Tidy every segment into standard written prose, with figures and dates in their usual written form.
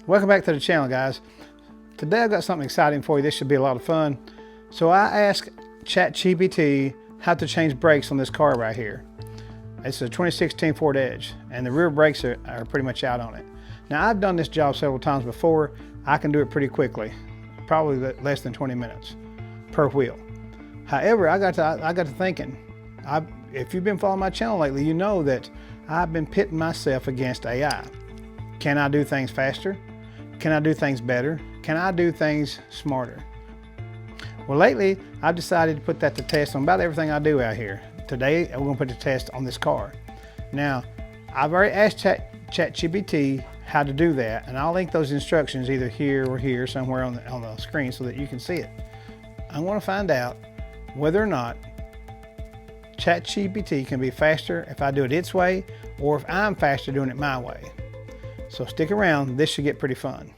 Welcome back to the channel, guys. Today I've got something exciting for you. This should be a lot of fun. So I asked ChatGPT how to change brakes on this car right here. It's a 2016 Ford Edge, and the rear brakes are pretty much out on it. Now, I've done this job several times before. I can do it pretty quickly, probably less than 20 minutes per wheel. However, I got to thinking. If you've been following my channel lately, you know that I've been pitting myself against AI. Can I do things faster? Can I do things better? Can I do things smarter? Well, lately, I've decided to put that to test on about everything I do out here. Today, we're going to put the test on this car. Now, I've already asked ChatGPT how to do that, and I'll link those instructions either here or here somewhere on the screen so that you can see it. I want to find out whether or not ChatGPT can be faster if I do it its way, or if I'm faster doing it my way. So stick around, this should get pretty fun.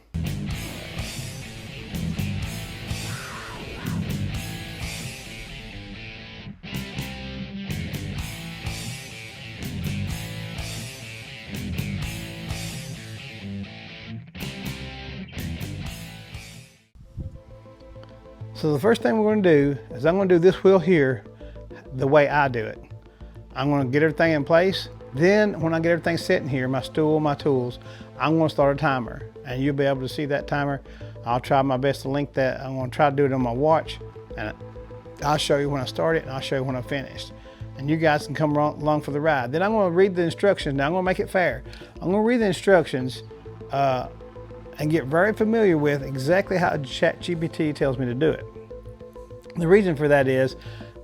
So the first thing we're going to do is I'm going to do this wheel here the way I do it. I'm going to get everything in place. Then when I get everything set in here, my stool, my tools, I'm going to start a timer, and you'll be able to see that timer. I'll try my best to link that. I'm going to try to do it on my watch, and I'll show you when I start it, and I'll show you when I finished. And you guys can come along for the ride. Then I'm going to read the instructions. Now I'm going to make it fair. I'm going to read the instructions and get very familiar with exactly how ChatGPT tells me to do it. The reason for that is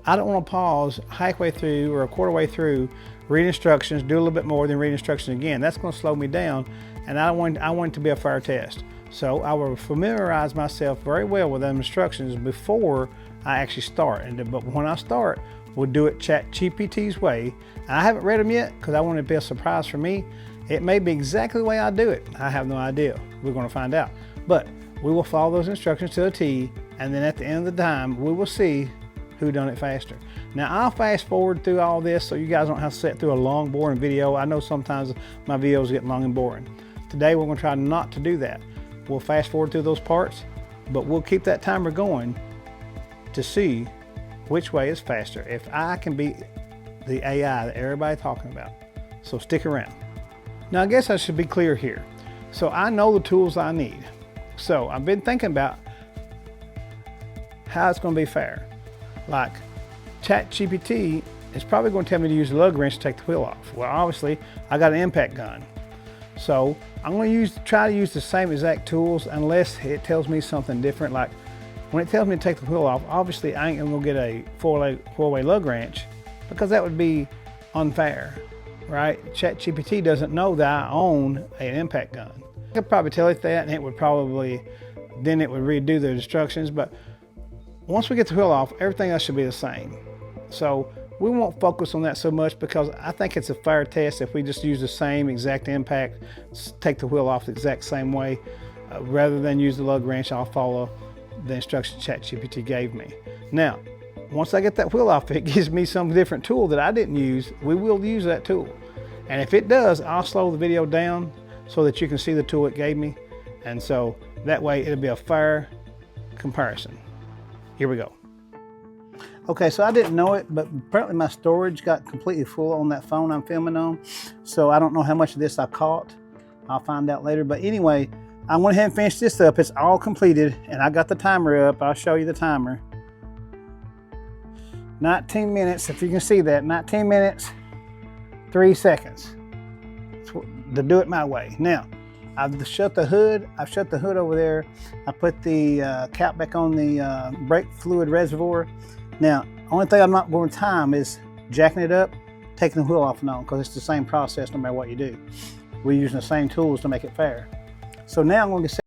I don't want to pause halfway through or a quarter way through, read instructions, do a little bit more, then read instructions again. That's going to slow me down, and I want it to be a fair test. So I will familiarize myself very well with them instructions before I actually start. But when I start, we'll do it ChatGPT's way. And I haven't read them yet because I want it to be a surprise for me. It may be exactly the way I do it. I have no idea. We're going to find out. But we will follow those instructions to a T, and then at the end of the time, we will see who done it faster. Now, I'll fast forward through all this so you guys don't have to sit through a long, boring video. I know sometimes my videos get long and boring. Today, we're going to try not to do that. We'll fast forward through those parts, but we'll keep that timer going to see which way is faster, if I can beat the AI that everybody's talking about. So stick around. Now, I guess I should be clear here. So I know the tools I need. So I've been thinking about how it's going to be fair. Like ChatGPT is probably going to tell me to use the lug wrench to take the wheel off. Well, obviously I got an impact gun. So I'm going to try to use the same exact tools unless it tells me something different. Like when it tells me to take the wheel off, obviously I ain't going to get a four-way lug wrench because that would be unfair, right? ChatGPT doesn't know that I own an impact gun. I could probably tell it that, and it would redo the instructions, but once we get the wheel off, everything else should be the same. So we won't focus on that so much because I think it's a fair test if we just use the same exact impact, take the wheel off the exact same way. Rather than use the lug wrench, I'll follow the instructions ChatGPT gave me. Now, once I get that wheel off, if it gives me some different tool that I didn't use, we will use that tool. And if it does, I'll slow the video down so that you can see the tool it gave me. And so that way it'll be a fair comparison. Here we go. Okay, so I didn't know it, but apparently my storage got completely full on that phone I'm filming on. So I don't know how much of this I caught. I'll find out later. But anyway, I went ahead and finished this up. It's all completed, and I got the timer up. I'll show you the timer. 19 minutes, if you can see that, 19 minutes, 3 seconds to do it my way. Now, I've shut the hood. I've shut the hood over there. I put the cap back on the brake fluid reservoir. Now, only thing I'm not going to time is jacking it up, taking the wheel off and on, because it's the same process no matter what you do. We're using the same tools to make it fair. So now I'm going to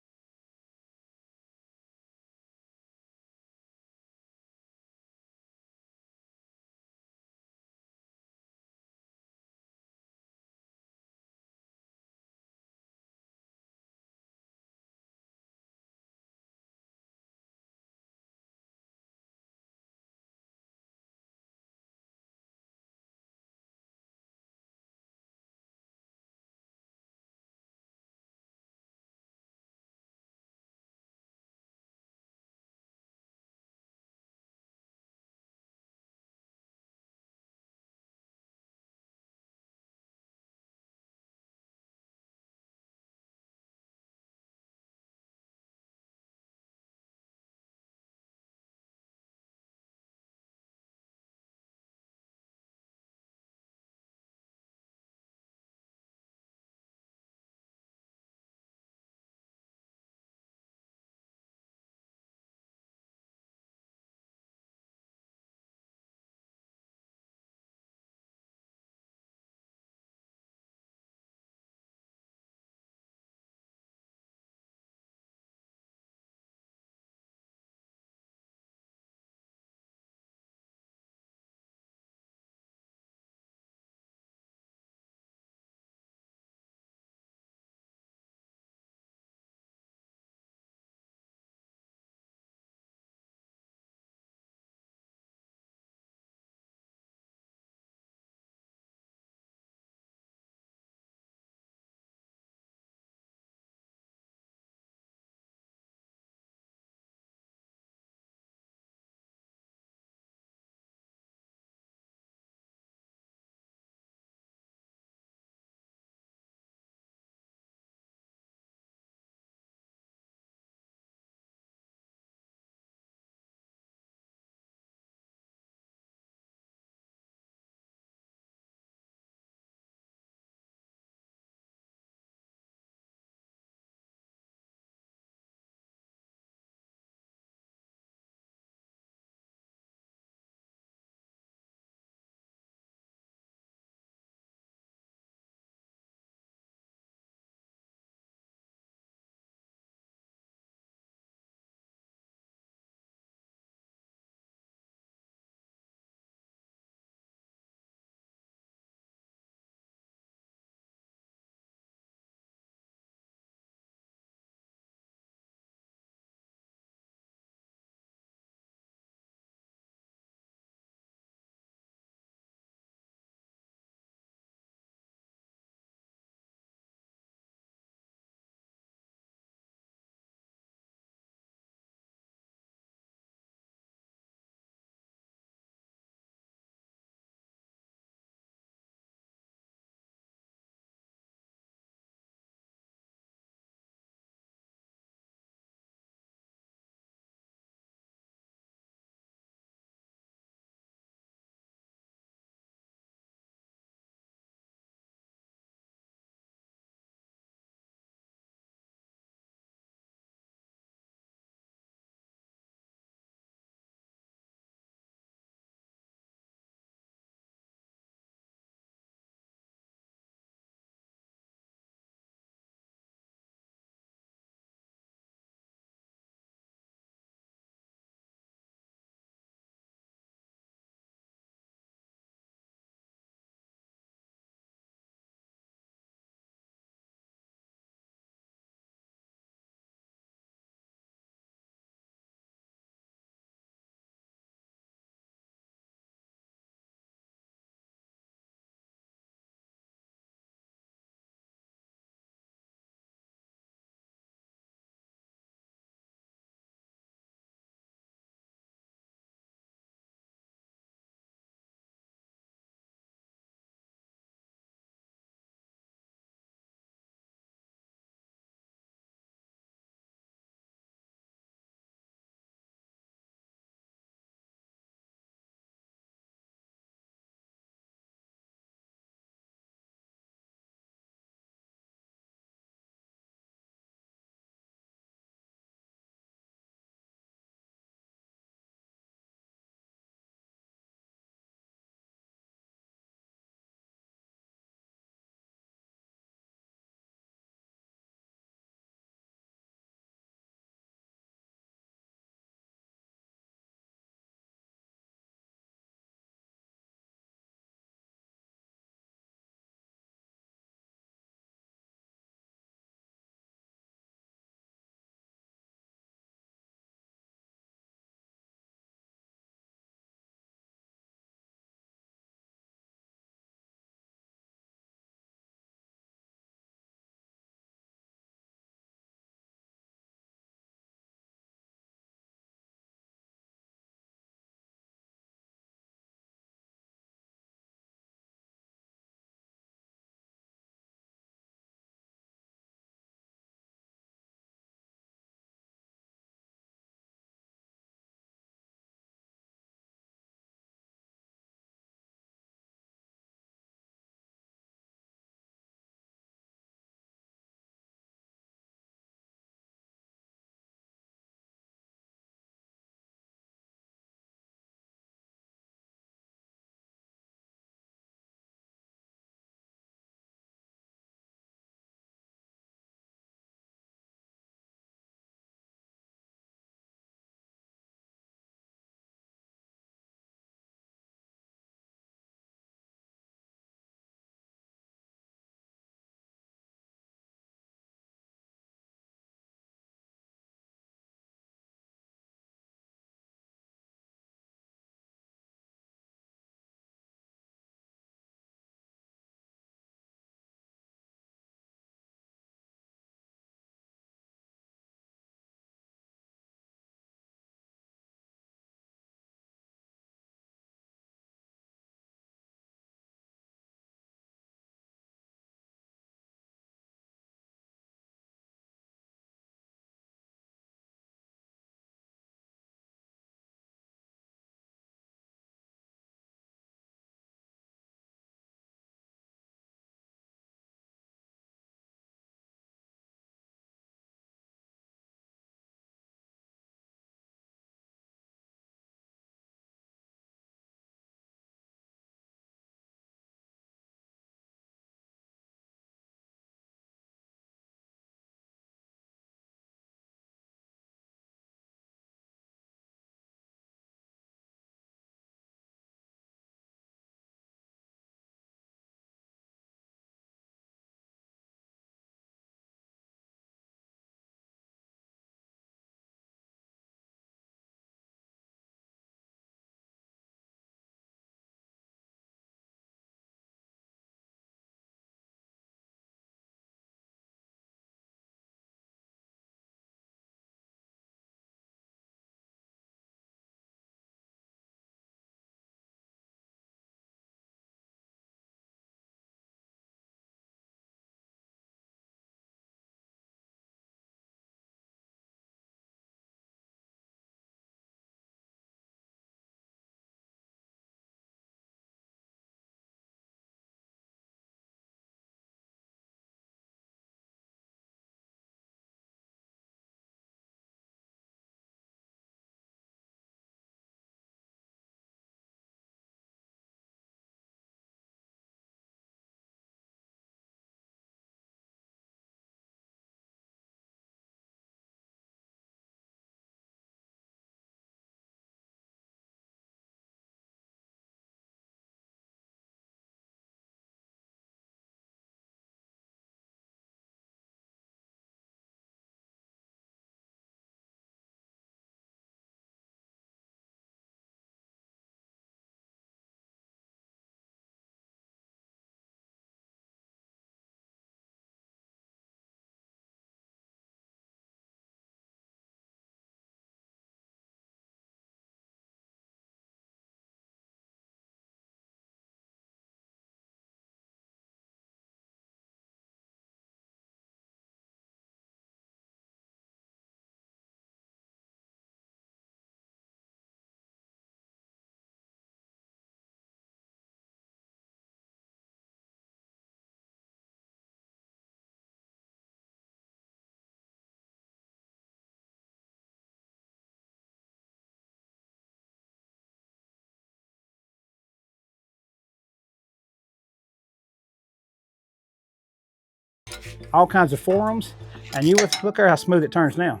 all kinds of forums, and you would look at how smooth it turns now.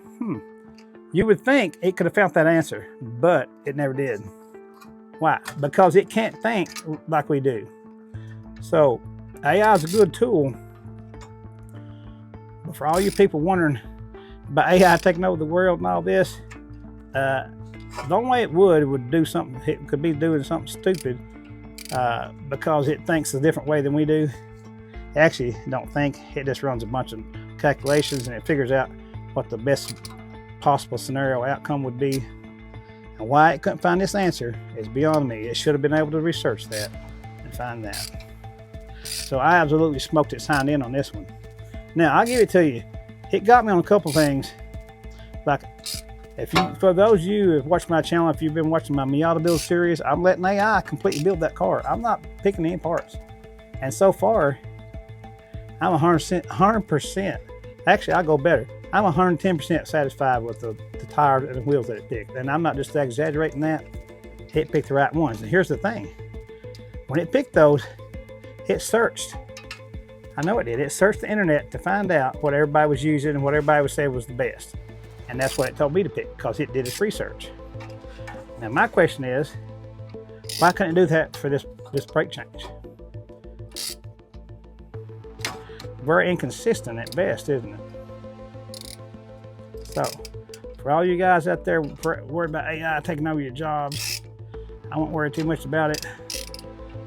You would think it could have found that answer, but it never did. Why? Because it can't think like we do. So AI is a good tool, but for all you people wondering about AI taking over the world and all this, the only way it would do something, it could be doing something stupid, because it thinks a different way than we do. It actually don't think, it just runs a bunch of calculations and it figures out what the best possible scenario outcome would be. And why it couldn't find this answer is beyond me. It should have been able to research that and find that. So I absolutely smoked it signed in on this one. Now I'll give it to you. It got me on a couple things. Like, for those of you who have watched my channel, if you've been watching my Miata build series, I'm letting AI completely build that car. I'm not picking any parts. And so far, I'm 100%. Actually, I'll go better. I'm 110% satisfied with the tires and the wheels that it picked. And I'm not just exaggerating that. It picked the right ones. And here's the thing. When it picked those, it searched. I know it did. It searched the internet to find out what everybody was using and what everybody would say was the best. And that's what it told me to pick, because it did its research. Now my question is, why couldn't it do that for this brake change? Very inconsistent at best, isn't it? So, for all you guys out there worried about AI taking over your jobs, I won't worry too much about it,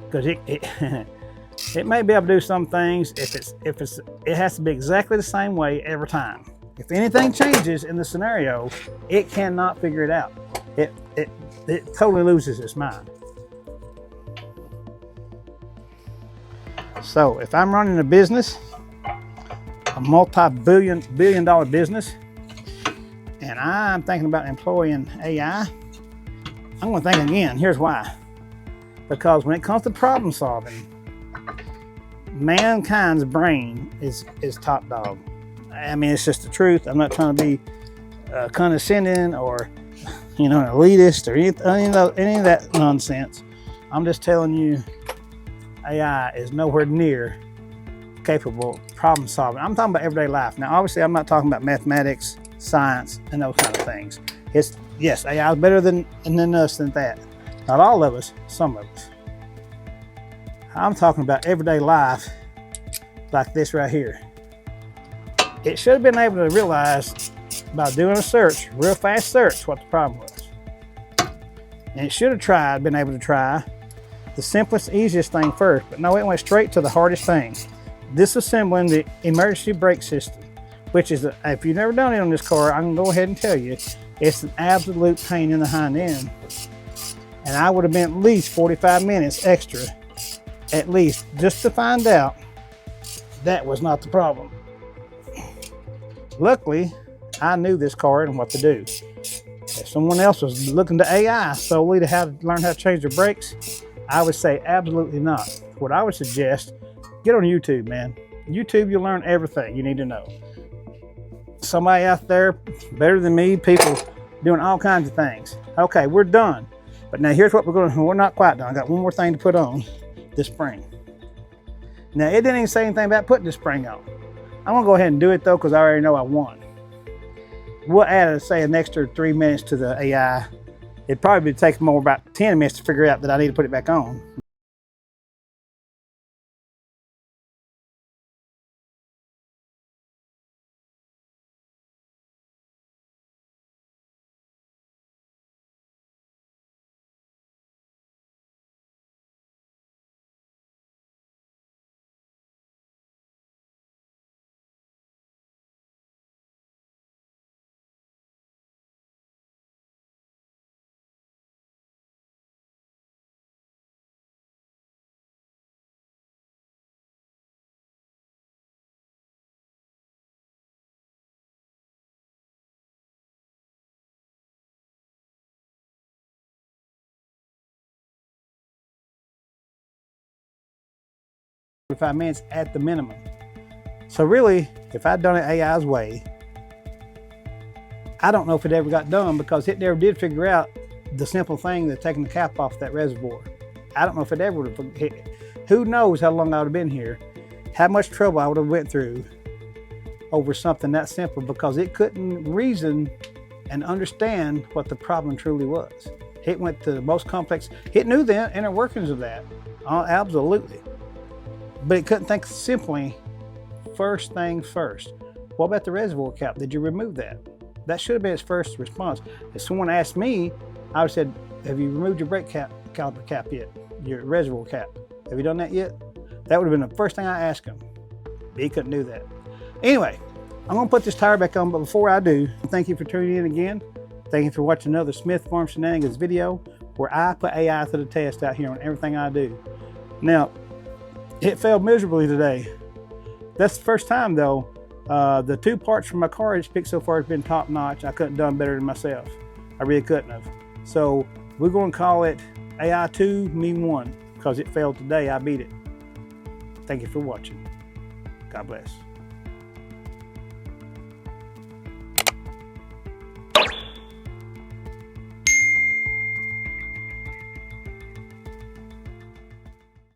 because it may be able to do some things. It has to be exactly the same way every time. If anything changes in the scenario, it cannot figure it out. It totally loses its mind. So if I'm running a business, a multi-billion dollar business, and I'm thinking about employing AI, I'm going to think again. Here's why. Because when it comes to problem solving, mankind's brain is top dog. I mean, it's just the truth. I'm not trying to be condescending or, an elitist or any of that nonsense. I'm just telling you, AI is nowhere near capable of problem solving. I'm talking about everyday life. Now, obviously, I'm not talking about mathematics, science, and those kind of things. Yes, AI is better than us than that. Not all of us, some of us. I'm talking about everyday life like this right here. It should have been able to realize by doing a search, real fast search, what the problem was. And it should have been able to try the simplest, easiest thing first, but no, it went straight to the hardest thing. Disassembling the emergency brake system, which is, if you've never done it on this car, I can go ahead and tell you, it's an absolute pain in the hind end. And I would have been at least 45 minutes extra, at least, just to find out that was not the problem. Luckily, I knew this car and what to do. If someone else was looking to AI solely to learn how to change their brakes, I would say absolutely not. What I would suggest, get on YouTube, man. YouTube, you'll learn everything you need to know. Somebody out there better than me, people doing all kinds of things. Okay, we're done. But now here's what we're not quite done. I got one more thing to put on, this spring. Now it didn't even say anything about putting this spring on. I'm gonna go ahead and do it though, because I already know I won. We'll add, say, an extra 3 minutes to the AI. It'd probably take more about 10 minutes to figure out that I need to put it back on. Five minutes at the minimum. So really, if I'd done it AI's way, I don't know if it ever got done, because it never did figure out the simple thing of taking the cap off that reservoir. I don't know if it ever would have hit. Who knows how long I would have been here, how much trouble I would have went through over something that simple because it couldn't reason and understand what the problem truly was. It went to the most complex. It knew the inner workings of that, absolutely. But it couldn't think simply, first thing first. What about the reservoir cap? Did you remove that? That should have been its first response. If someone asked me, I would have said, have you removed your brake caliper cap yet? Your reservoir cap. Have you done that yet? That would have been the first thing I asked him. He couldn't do that. Anyway, I'm gonna put this tire back on, but before I do, thank you for tuning in again. Thank you for watching another Smith Farm Shenanigans video where I put AI to the test out here on everything I do. Now, it failed miserably today. That's the first time though. The 2 parts from my car it's picked so far has been top notch. I couldn't have done better than myself. I really couldn't have. So we're gonna call it AI 2, me 1, because it failed today, I beat it. Thank you for watching. God bless.